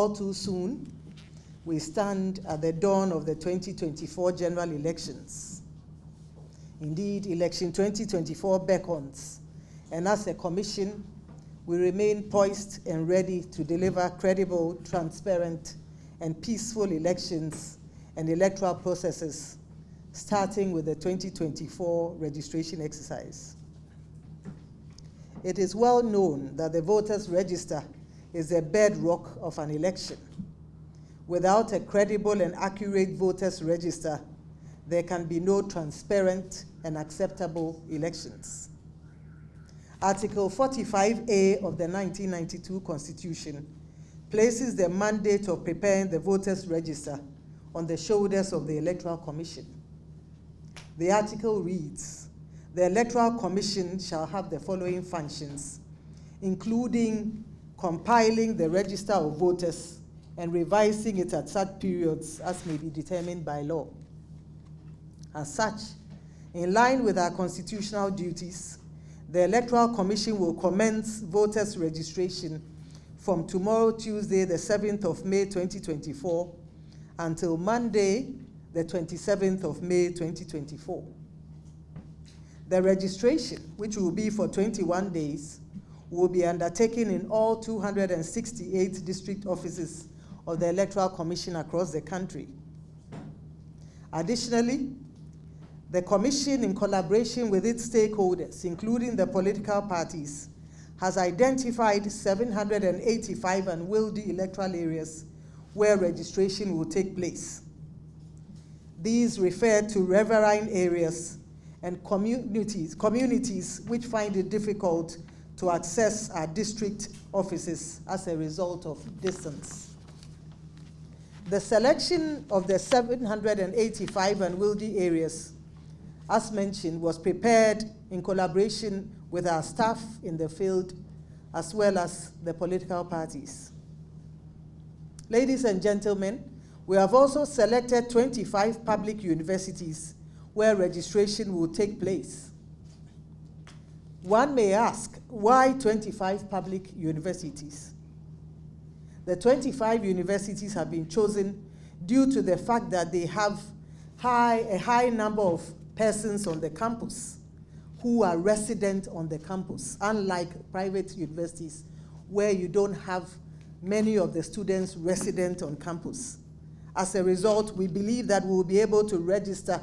all too soon, we stand at the dawn of the 2024 general elections. Indeed, election 2024 beckons, and as a commission, we remain poised and ready to deliver credible, transparent, and peaceful elections and electoral processes, starting with the 2024 registration exercise. It is well known that the voters' register is the bedrock of an election. Without a credible and accurate voters' register, there can be no transparent and acceptable elections. Article 45A of the 1992 Constitution places the mandate of preparing the voters' register on the shoulders of the Electoral Commission. The article reads, "The Electoral Commission shall have the following functions, including compiling the register of voters and revising it at such periods as may be determined by law. As such, in line with our constitutional duties, the Electoral Commission will commence voters' registration from tomorrow, Tuesday, the 7th of May, 2024, until Monday, the 27th of May, 2024. The registration, which will be for 21 days, will be undertaken in all 268 district offices of the Electoral Commission across the country. Additionally, the Commission, in collaboration with its stakeholders, including the political parties, has identified 785 unwieldy electoral areas where registration will take place. These refer to riverine areas and communities which find it difficult to access our district offices as a result of distance. The selection of the 785 unwieldy areas, as mentioned, was prepared in collaboration with our staff in the field, as well as the political parties. Ladies and gentlemen, we have also selected 25 public universities where registration will take place. One may ask, why 25 public universities? The 25 universities have been chosen due to the fact that they have a high number of persons on the campus who are resident on the campus, unlike private universities where you don't have many of the students resident on campus. As a result, we believe that we will be able to register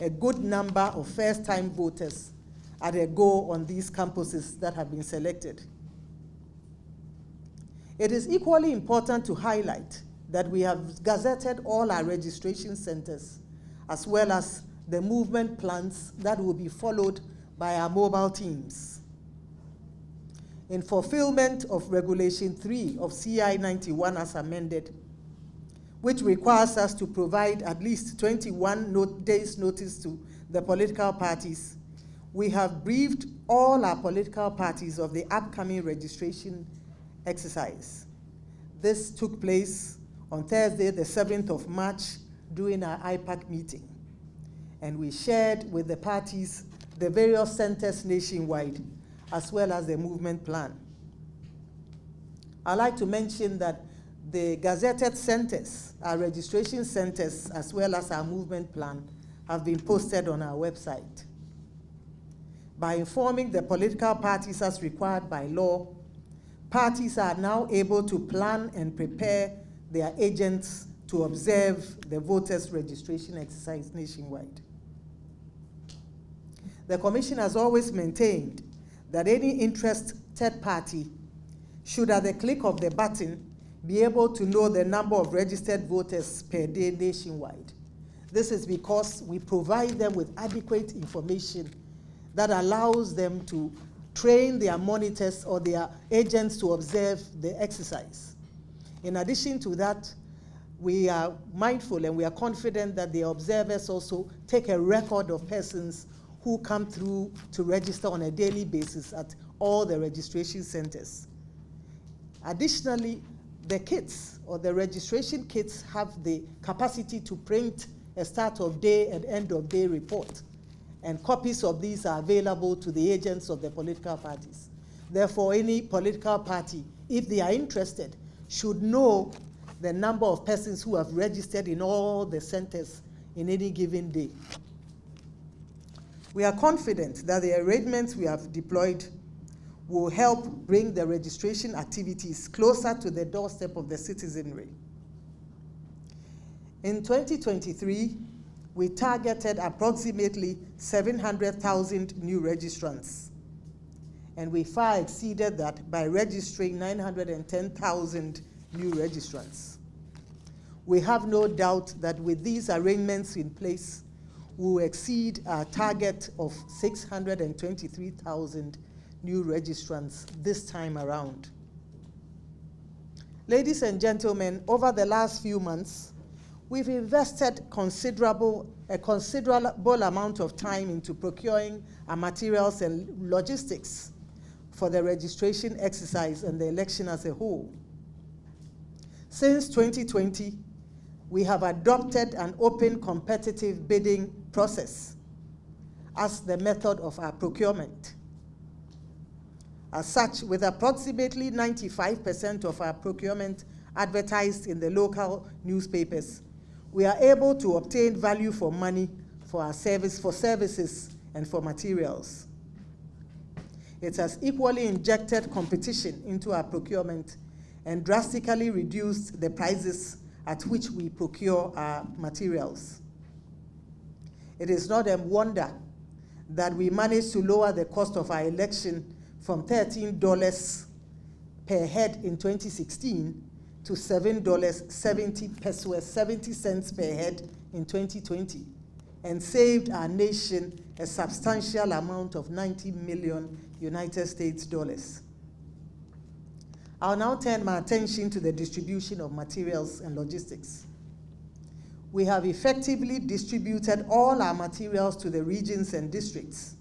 a good number of first-time voters at a go on these campuses that have been selected. It is equally important to highlight that we have gazetted all our registration centers, as well as the movement plans that will be followed by our mobile teams. In fulfillment of Regulation 3 of CI 91 as amended, which requires us to provide at least 21 days notice to the political parties, we have briefed all our political parties of the upcoming registration exercise. This took place on Thursday, the 7th of March, during our IPAC meeting. And we shared with the parties the various centers nationwide, as well as the movement plan. I'd like to mention that the gazetted centers, our registration centers, as well as our movement plan, have been posted on our website. By informing the political parties as required by law, parties are now able to plan and prepare their agents to observe the voters' registration exercise nationwide. The Commission has always maintained that any interested party should, at the click of the button, be able to know the number of registered voters per day nationwide. This is because we provide them with adequate information that allows them to train their monitors or their agents to observe the exercise. In addition to that, we are mindful and we are confident that the observers also take a record of persons who come through to register on a daily basis at all the registration centers. Additionally, the kits or the registration kits have the capacity to print a start of day and end of day report, and copies of these are available to the agents of the political parties. Therefore, any political party, if they are interested, should know the number of persons who have registered in all the centers in any given day. We are confident that the arrangements we have deployed will help bring the registration activities closer to the doorstep of the citizenry. In 2023, we targeted approximately 700,000 new registrants, and we far exceeded that by registering 910,000 new registrants. We have no doubt that with these arrangements in place, we will exceed our target of 623,000 new registrants this time around. Ladies and gentlemen, over the last few months, we've invested a considerable amount of time into procuring our materials and logistics for the registration exercise and the election as a whole. Since 2020, we have adopted an open competitive bidding process as the method of our procurement. As such, with approximately 95% of our procurement advertised in the local newspapers, we are able to obtain value for money for our services and for materials. It has equally injected competition into our procurement and drastically reduced the prices at which we procure our materials. It is not a wonder that we managed to lower the cost of our election from $13 per head in 2016 to $7.70 per head in 2020, and saved our nation a substantial amount of 90 million United States dollars. I'll now turn my attention to the distribution of materials and logistics. We have effectively distributed all our materials to the regions and districts,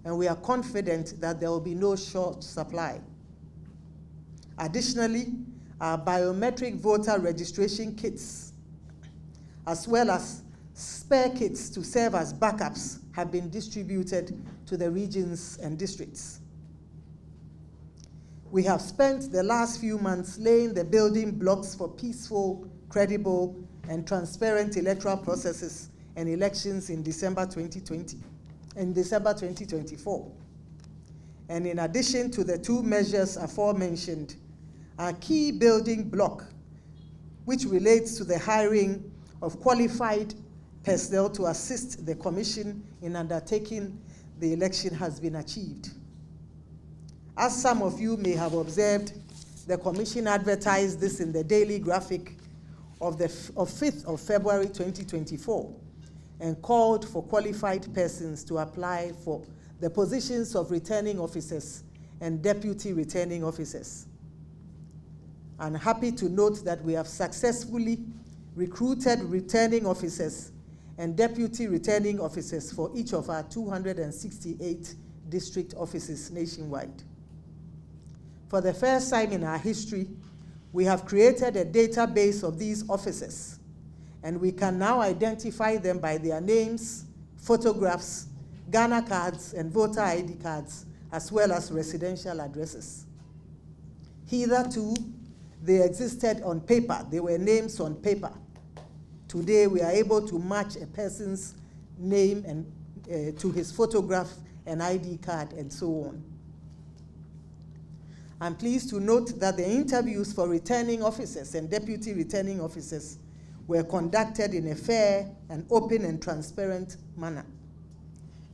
and we are confident that there will be no short supply. Additionally, our biometric voter registration kits, as well as spare kits to serve as backups, have been distributed to the regions and districts. We have spent the last few months laying the building blocks for peaceful, credible, and transparent electoral processes and elections in December 2024. And in addition to the two measures aforementioned, our key building block, which relates to the hiring of qualified personnel to assist the Commission in undertaking the election, has been achieved. As some of you may have observed, the Commission advertised this in the Daily Graphic of 5th of February 2024 and called for qualified persons to apply for the positions of returning officers and deputy returning officers. I'm happy to note that we have successfully recruited returning officers and deputy returning officers for each of our 268 district offices nationwide. For the first time in our history, we have created a database of these officers, and we can now identify them by their names, photographs, Ghana cards, and voter ID cards, as well as residential addresses. Hitherto, they existed on paper. They were names on paper. Today, we are able to match a person's name and to his photograph and ID card and so on. I'm pleased to note that the interviews for returning officers and deputy returning officers were conducted in a fair and open and transparent manner.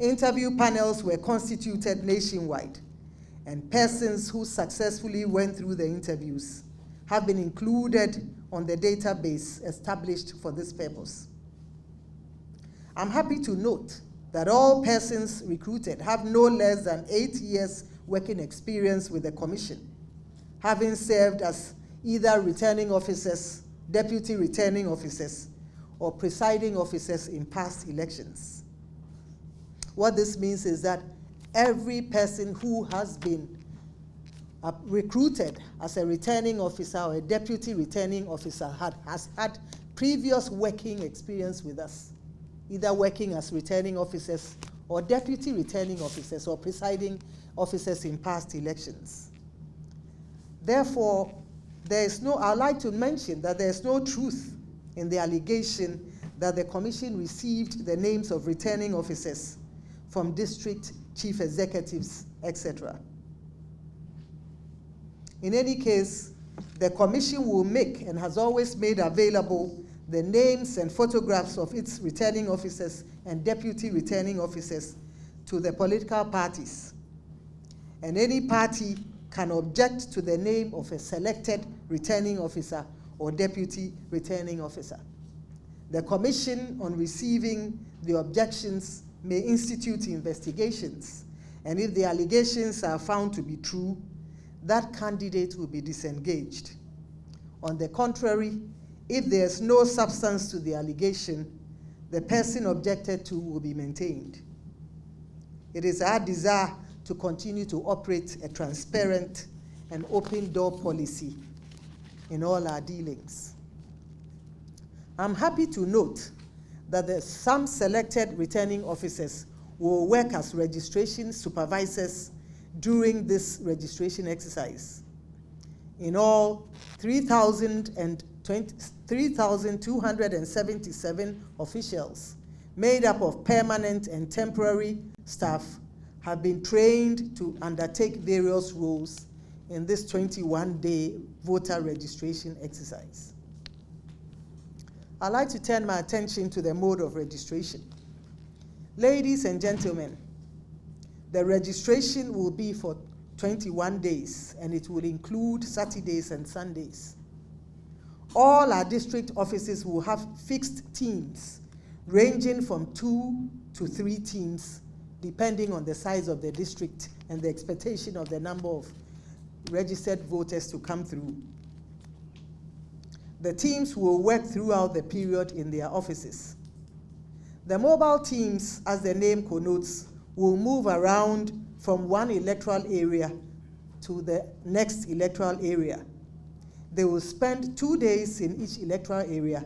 Interview panels were constituted nationwide, and persons who successfully went through the interviews have been included on the database established for this purpose. I'm happy to note that all persons recruited have no less than 8 years working experience with the Commission, having served as either returning officers, deputy returning officers, or presiding officers in past elections. What this means is that every person who has been recruited as a returning officer or a deputy returning officer has had previous working experience with us, either working as returning officers or deputy returning officers or presiding officers in past elections. Therefore, I'd like to mention that there is no truth in the allegation that the Commission received the names of returning officers from district chief executives, etc. In any case, the Commission will make and has always made available the names and photographs of its returning officers and deputy returning officers to the political parties. And any party can object to the name of a selected returning officer or deputy returning officer. The Commission, on receiving the objections, may institute investigations, and if the allegations are found to be true, that candidate will be disengaged. On the contrary, if there is no substance to the allegation, the person objected to will be maintained. It is our desire to continue to operate a transparent and open door policy in all our dealings. I'm happy to note that some selected returning officers will work as registration supervisors during this registration exercise. In all, 3,277 officials, made up of permanent and temporary staff, have been trained to undertake various roles in this 21-day voter registration exercise. I'd like to turn my attention to the mode of registration. Ladies and gentlemen, the registration will be for 21 days, and it will include Saturdays and Sundays. All our district offices will have fixed teams, ranging from 2 to 3 teams, depending on the size of the district and the expectation of the number of registered voters to come through. The teams will work throughout the period in their offices. The mobile teams, as the name connotes, will move around from one electoral area to the next electoral area. They will spend 2 days in each electoral area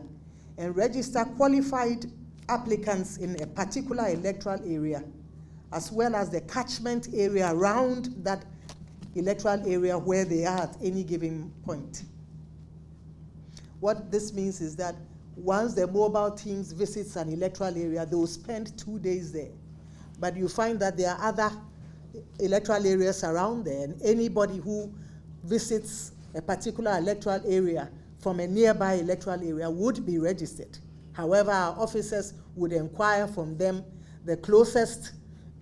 and register qualified applicants in a particular electoral area, as well as the catchment area around that electoral area where they are at any given point. What this means is that once the mobile teams visits an electoral area, they will spend 2 days there. But you find that there are other electoral areas around there, and anybody who visits a particular electoral area from a nearby electoral area would be registered. However, our officers would inquire from them the closest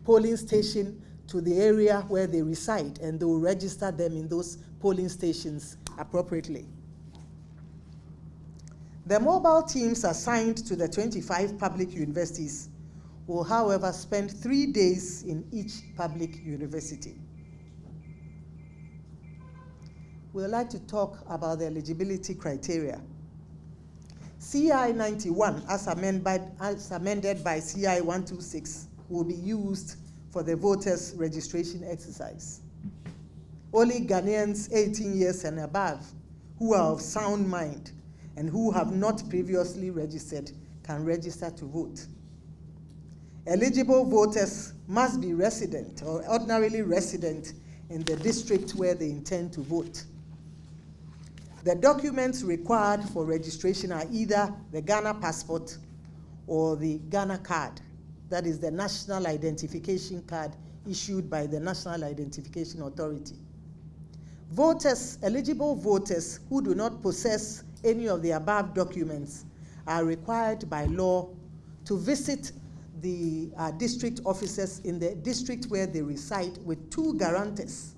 polling station to the area where they reside, and they will register them in those polling stations appropriately. The mobile teams assigned to the 25 public universities will, however, spend 3 days in each public university. We would like to talk about the eligibility criteria. CI 91, as amended by CI 126, will be used for the voters' registration exercise. Only Ghanaians 18 years and above who are of sound mind and who have not previously registered can register to vote. Eligible voters must be resident or ordinarily resident in the district where they intend to vote. The documents required for registration are either the Ghana passport or the Ghana card, that is the national identification card issued by the National Identification Authority. Voters, eligible voters who do not possess any of the above documents are required by law to visit the district officers in the district where they reside with 2 guarantors.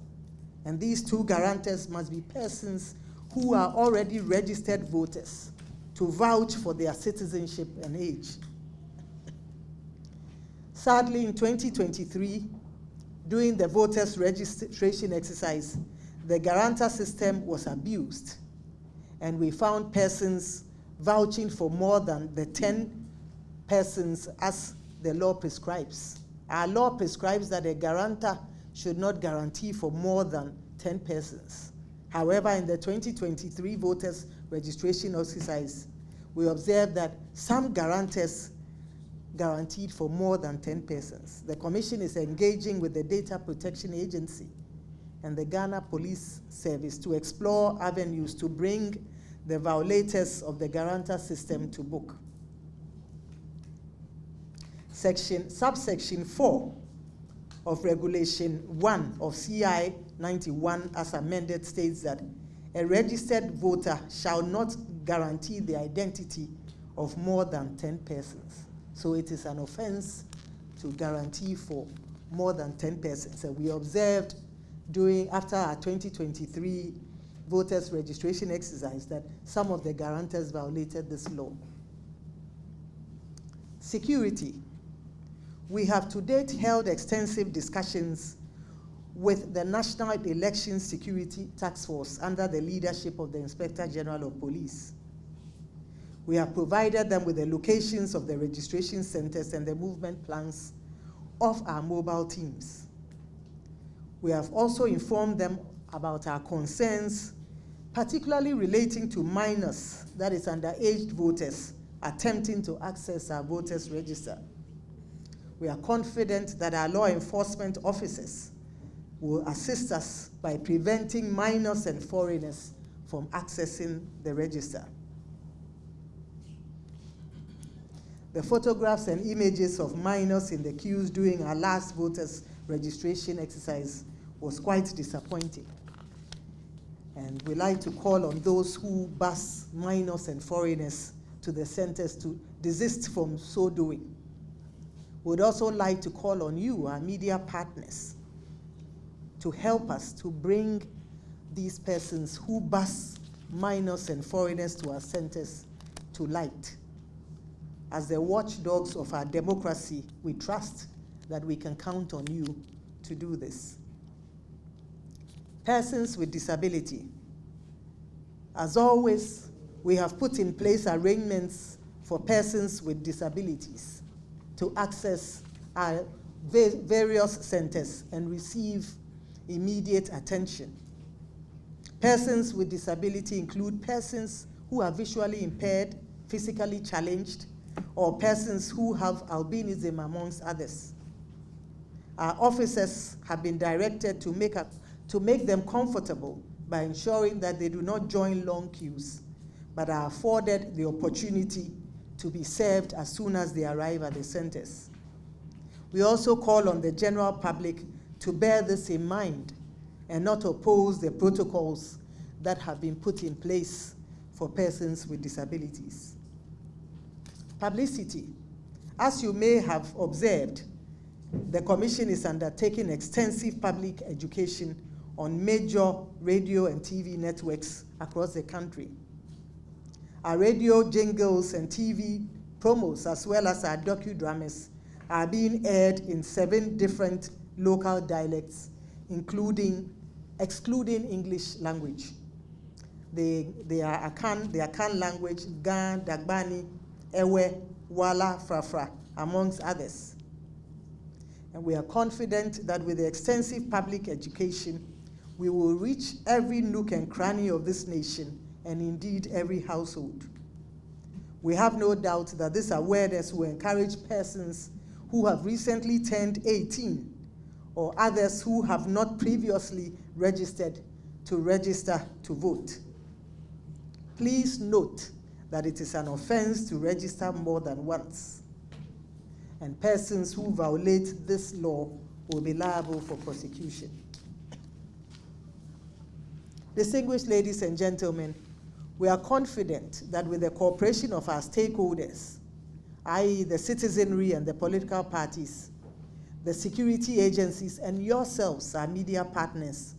And these 2 guarantors must be persons who are already registered voters to vouch for their citizenship and age. Sadly, in 2023, during the voters' registration exercise, the guarantor system was abused, and we found persons vouching for more than the 10 persons as the law prescribes. Our law prescribes that a guarantor should not guarantee for more than 10 persons. However, in the 2023 voters' registration exercise, we observed that some guarantors guaranteed for more than 10 persons. The Commission is engaging with the Data Protection Agency and the Ghana Police Service to explore avenues to bring the violators of the guarantor system to book. Subsection 4 of Regulation 1 of CI 91 as amended states that a registered voter shall not guarantee the identity of more than 10 persons. So it is an offense to guarantee for more than 10 persons. And we observed after our 2023 voters registration exercise that some of the guarantors violated this law. Security. We have to date held extensive discussions with the National Election Security Task Force under the leadership of the Inspector General of Police. We have provided them with the locations of the registration centers and the movement plans of our mobile teams. We have also informed them about our concerns, particularly relating to minors, that is underage voters, attempting to access our voters register. We are confident that our law enforcement officers will assist us by preventing minors and foreigners from accessing the register. The photographs and images of minors in the queues during our last voters registration exercise was quite disappointing. And we like to call on those who bus minors and foreigners to the centers to desist from so doing. We would also like to call on you, our media partners, to help us to bring these persons who bus minors and foreigners to our centers to light. As the watchdogs of our democracy, we trust that we can count on you to do this. Persons with disability. As always, we have put in place arrangements for persons with disabilities to access our various centers and receive immediate attention. Persons with disability include persons who are visually impaired, physically challenged, or persons who have albinism, amongst others. Our officers have been directed to make them comfortable by ensuring that they do not join long queues, but are afforded the opportunity to be served as soon as they arrive at the centers. We also call on the general public to bear this in mind and not oppose the protocols that have been put in place for persons with disabilities. Publicity. As you may have observed, the Commission is undertaking extensive public education on major radio and TV networks across the country. Our radio jingles and TV promos, as well as our docudramas, are being aired in 7 different local dialects, excluding English language. They are Akan language, Gan, Dagbani, Ewe, Wala, Frafra, amongst others. And we are confident that with the extensive public education, we will reach every nook and cranny of this nation, and indeed every household. We have no doubt that this awareness will encourage persons who have recently turned 18 or others who have not previously registered to register to vote. Please note that it is an offense to register more than once, and persons who violate this law will be liable for prosecution. Distinguished ladies and gentlemen, we are confident that with the cooperation of our stakeholders, i.e. the citizenry and the political parties, the security agencies, and yourselves, our media partners,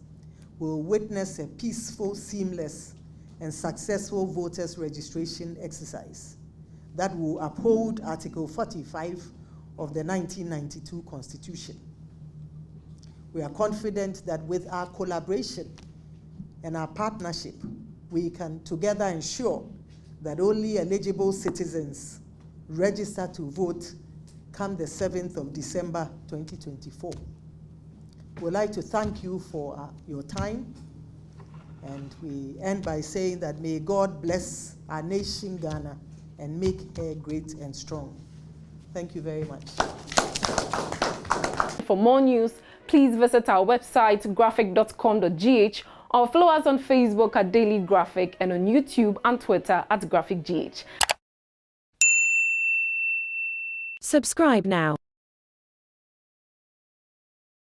will witness a peaceful, seamless, and successful voters registration exercise that will uphold Article 45 of the 1992 Constitution. We are confident that with our collaboration and our partnership, we can together ensure that only eligible citizens register to vote come the 7th of December 2024. We'd like to thank you for your time, and we end by saying that may God bless our nation, Ghana, and make her great and strong. Thank you very much. For more news, please visit our website graphic.com.gh or follow us on Facebook at Daily Graphic and on YouTube and Twitter at GraphicGH. Subscribe now.